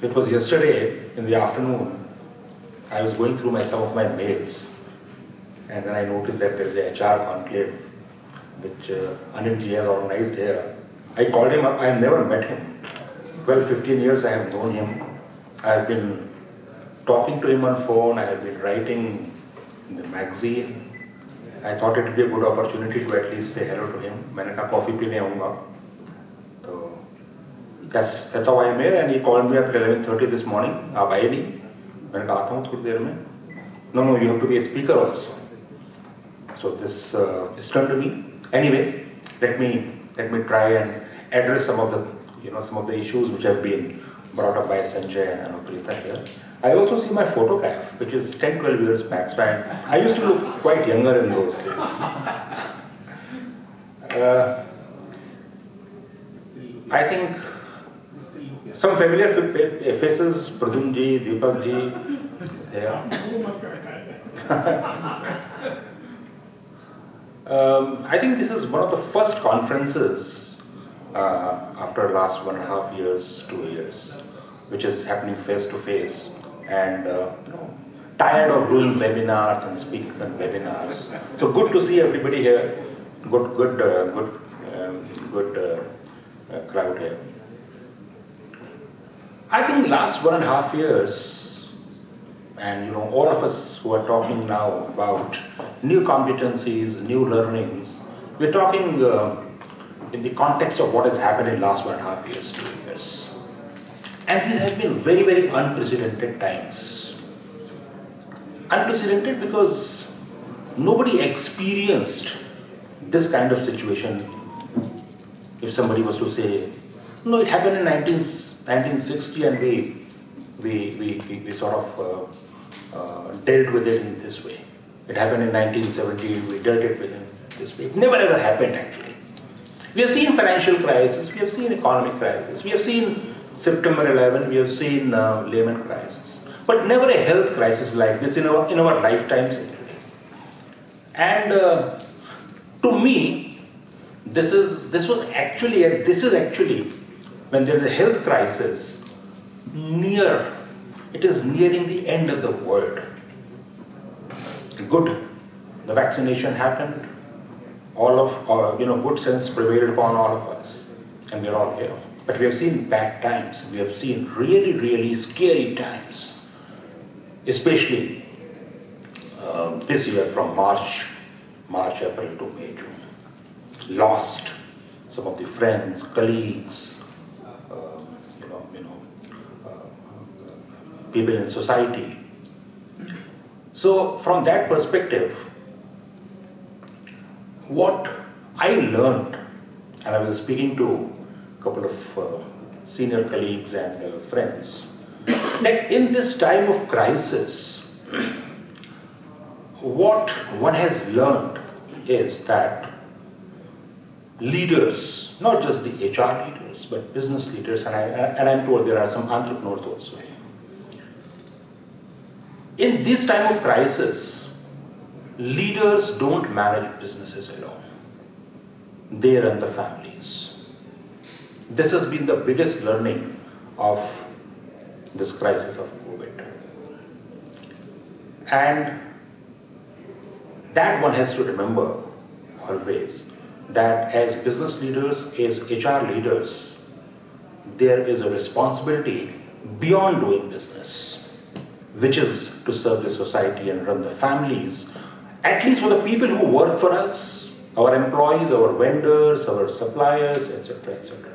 It was yesterday in the afternoon. I was going through some of my mails, and then I noticed that there is a HR conclave which Anil ji has organized here. I called him up. I have never met him. 12, 15 years I have known him. I have been talking to him on phone. I have been writing in the magazine. I thought it would be a good opportunity to at least say hello to him. मैंने कहा coffee पीने आऊँगा. तो that's how I am here. And he called me at 11:30 this morning. आप आए नहीं? मैंने कहा आता हूँ थोड़ी देर में. No, you have to be a speaker also. So this is turned to me. Anyway, let me try and address some of the issues which have been brought up by Sanjay and Anuprita here. I also see my photograph, which is 10, 12 years back. So I used to look quite younger in those days. I think some familiar faces, Pradyumn ji, Deepak ji, yeah. I think this is one of the first conferences after last 1.5 years, 2 years, which is happening face to face. And tired of doing webinars and speaking on webinars. So good to see everybody here. Good crowd here. I think last 1.5 years, and all of us who are talking now about new competencies, new learnings, we're talking in the context of what has happened in last 1.5 years, 2 years. And these have been very, very unprecedented times. Unprecedented because nobody experienced this kind of situation. If somebody was to say, no, it happened in 1960 and we sort of dealt with it in this way. It happened in 1970, we dealt it with it this way. It never ever happened actually. We have seen financial crisis, we have seen economic crisis, we have seen September 11, we have seen Lehman crisis, but never a health crisis like this in our lifetimes. And to me, this is actually when there is a health crisis, it is nearing the end of the world. Good, the vaccination happened. Good sense prevailed upon all of us, and we are all here. But we have seen bad times. We have seen really, really scary times, especially this year from March, April to May, June. Lost some of the friends, colleagues, people in society. So from that perspective, what I learned, and I was speaking to a couple of senior colleagues and friends, that in this time of crisis, what one has learned is that leaders, not just the HR leaders, but business leaders, and I'm told there are some entrepreneurs also. In this time of crisis, leaders don't manage businesses alone. They run the families. This has been the biggest learning of this crisis of COVID. And that one has to remember always, that as business leaders, as HR leaders, there is a responsibility beyond doing business, which is to serve the society and run the families, at least for the people who work for us, our employees, our vendors, our suppliers, etc., etc.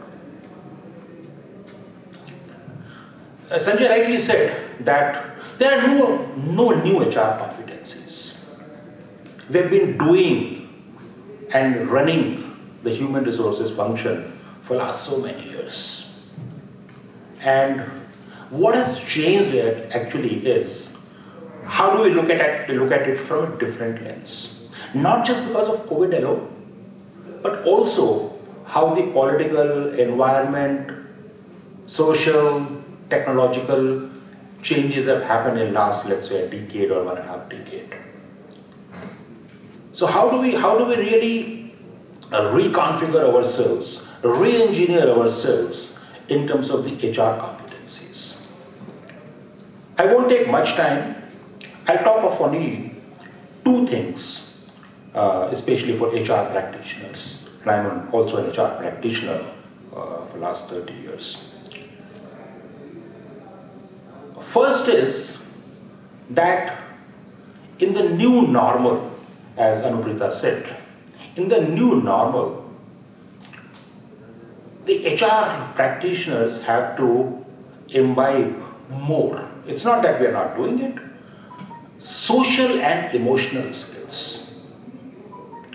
Sanjay rightly said that there are no new HR competencies. We have been doing and running the human resources function for last so many years. And what has changed actually is how do we look at it from a different lens? Not just because of COVID alone, but also how the political environment, social, technological changes have happened in last, let's say, a decade or 1.5 decade. So how do we really reconfigure ourselves, re-engineer ourselves in terms of the HR competencies? I won't take much time. I'll talk of only two things, especially for HR practitioners. And I'm also an HR practitioner for the last 30 years. First is that in the new normal, as Anuprita said, in the new normal, the HR practitioners have to imbibe more. It's not that we are not doing it. Social and emotional skills.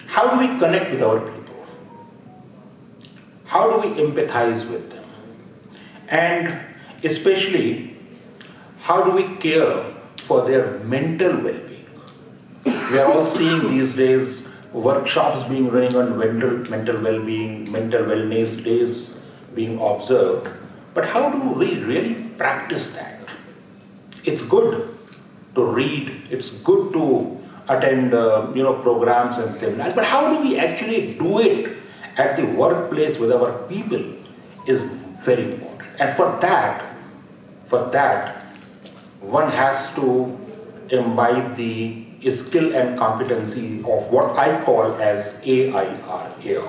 How do we connect with our people? How do we empathize with them? And especially, how do we care for their mental well-being? We are all seeing these days workshops being running on mental well-being, mental wellness days being observed. But how do we really practice that? It's good to read, it's good to attend programs and seminars, but how do we actually do it at the workplace with our people is very important. And for that, one has to imbibe the skill and competency of what I call as AIR.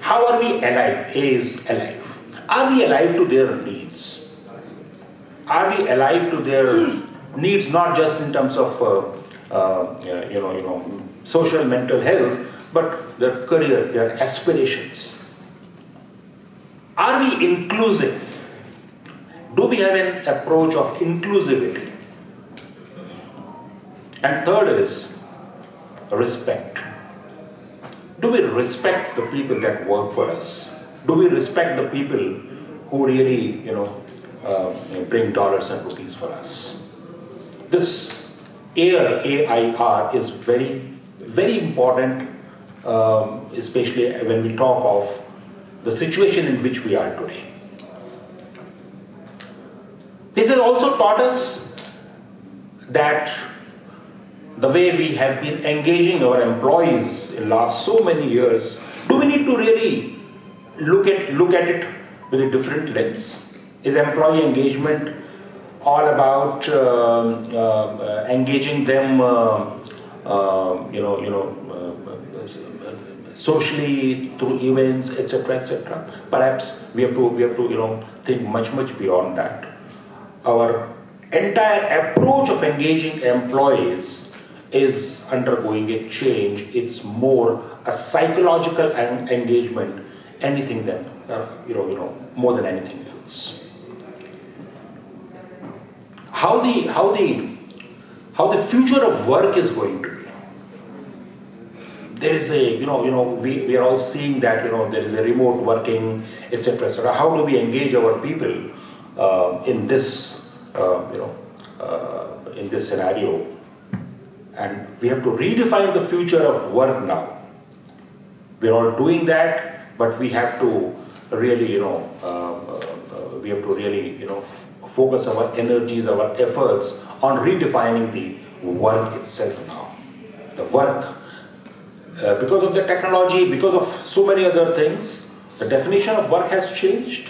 How are we alive? A is alive. Are we alive to their needs? Are we alive to their needs, not just in terms of social mental health, but their career, their aspirations? Are we inclusive? Do we have an approach of inclusivity? And third is respect. Do we respect the people that work for us? Do we respect the people who really, bring dollars and rupees for us? This AIR is very, very important, especially when we talk of the situation in which we are today. This has also taught us that the way we have been engaging our employees in the last so many years, do we need to really look at it with a different lens? Is employee engagement all about engaging them, socially through events, etc., etc.? Perhaps we have to think much beyond that. Our entire approach of engaging employees is undergoing a change. It's more a psychological engagement, anything than more than anything else. How the future of work is going to be. There is a we are all seeing that there is a remote working, etc., etc. How do we engage our people in this in this scenario? And we have to redefine the future of work now. We are all doing that, but we have to really focus our energies, our efforts on redefining the work itself now. The work, because of the technology, because of so many other things, the definition of work has changed.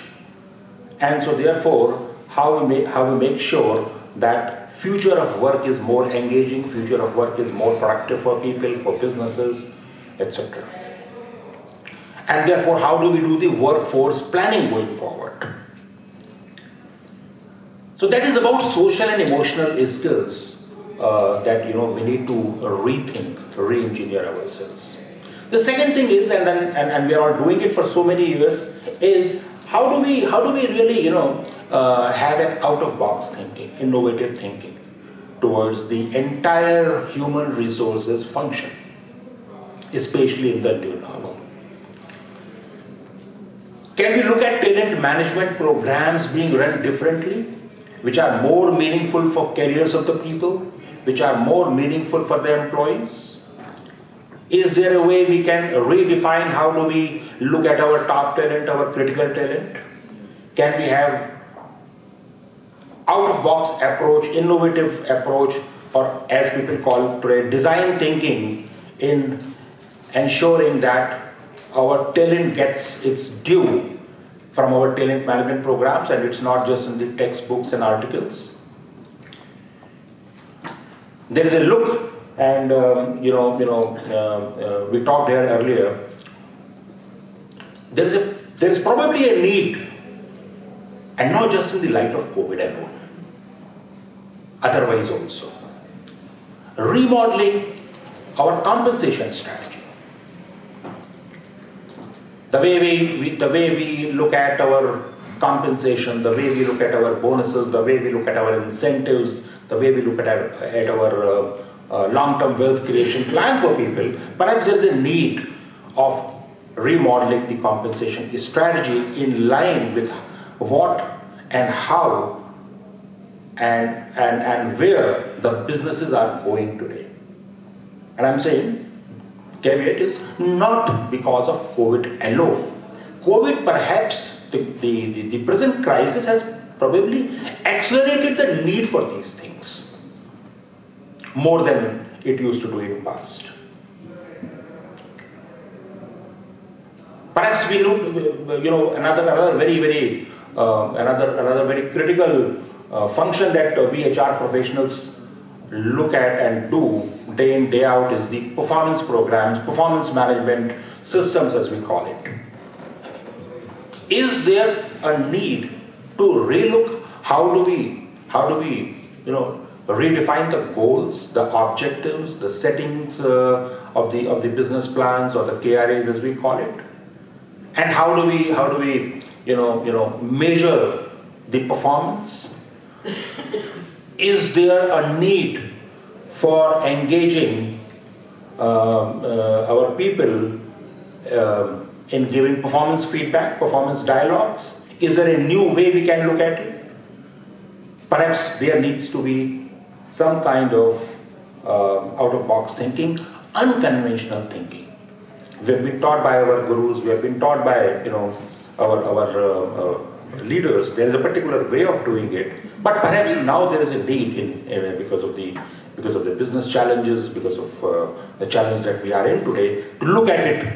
And so therefore, how we make sure that future of work is more engaging, future of work is more productive for people, for businesses, etc. And therefore, how do we do the workforce planning going forward? So that is about social and emotional skills that we need to rethink, re-engineer ourselves. The second thing is, and we are all doing it for so many years, is how do we really have an out-of-box thinking, innovative thinking towards the entire human resources function, especially in the new normal. Can we look at talent management programs being run differently, which are more meaningful for careers of the people, which are more meaningful for the employees? Is there a way we can redefine how do we look at our top talent, our critical talent? Can we have out-of-box approach, innovative approach, or as people call it today, design thinking in ensuring that our talent gets its due from our talent management programs, and it's not just in the textbooks and articles. There is a look, and we talked here earlier. There is probably a need, and not just in the light of COVID alone, otherwise also, remodeling our compensation strategy. The way we look at our compensation, the way we look at our bonuses, the way we look at our incentives, the way we look at our long-term wealth creation plan for people, perhaps there is a need of remodeling the compensation strategy in line with what and how and where the businesses are going today. And I'm saying, caveat is not because of COVID alone. COVID, perhaps, the present crisis has probably accelerated the need for these things more than it used to do in the past. Perhaps we look, another very critical function that we HR professionals look at and do day in, day out is the performance programs, performance management systems as we call it. Is there a need to relook how do we redefine the goals, the objectives, the settings of the business plans or the KRAs as we call it? And how do we measure the performance? Is there a need for engaging our people in giving performance feedback, performance dialogues? Is there a new way we can look at it? Perhaps there needs to be some kind of out-of-box thinking, unconventional thinking. We have been taught by our gurus, we have been taught by our leaders. There is a particular way of doing it, but perhaps now there is a need because of the business challenges, because of the challenge that we are in today, to look at it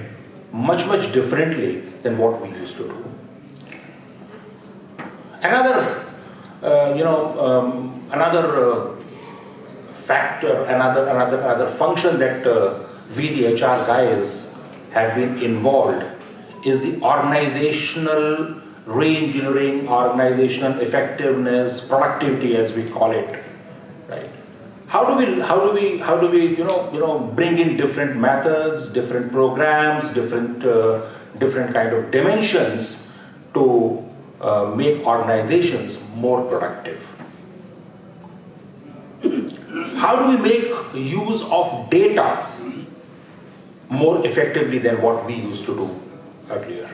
much differently than what we used to do. Another factor, another function that we the HR guys have been involved is the organizational re-engineering, organizational effectiveness, productivity as we call it, right? How do we bring in different methods, different programs, different kind of dimensions to make organizations more productive? How do we make use of data more effectively than what we used to do earlier?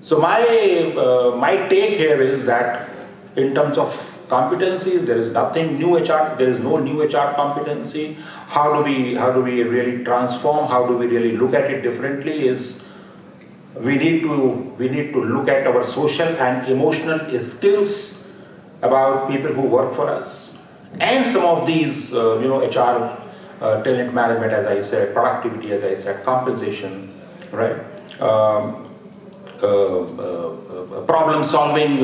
So my take here is that in terms of competencies, there is nothing new HR. There is no new HR competency. How do we really transform? How do we really look at it differently? Is we need to look at our social and emotional skills about people who work for us, and some of these HR talent management, as I said, productivity, as I said, compensation, right? Problem solving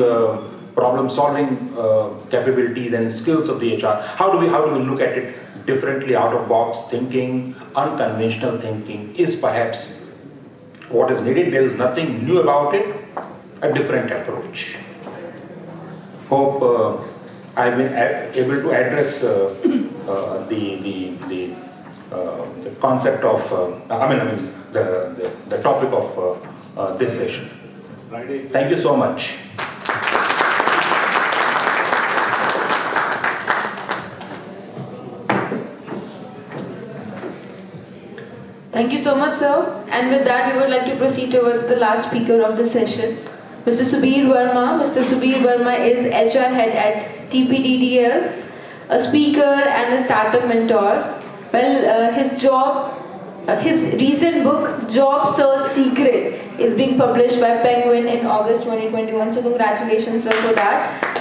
capabilities and skills of the HR. How do we look at it differently? Out of box thinking, unconventional thinking is perhaps what is needed. There is nothing new about it, a different approach. Hope I've been able to address the concept of the topic of this session. Thank you so much. Thank you so much, sir. And with that, we would like to proceed towards the last speaker of the session, Mr. Subir Verma. Mr. Subir Verma is HR head at TPDDL, a speaker and a startup mentor. Well, his recent book, Job Search Secret, is being published by Penguin in August 2021. So congratulations, sir, for that.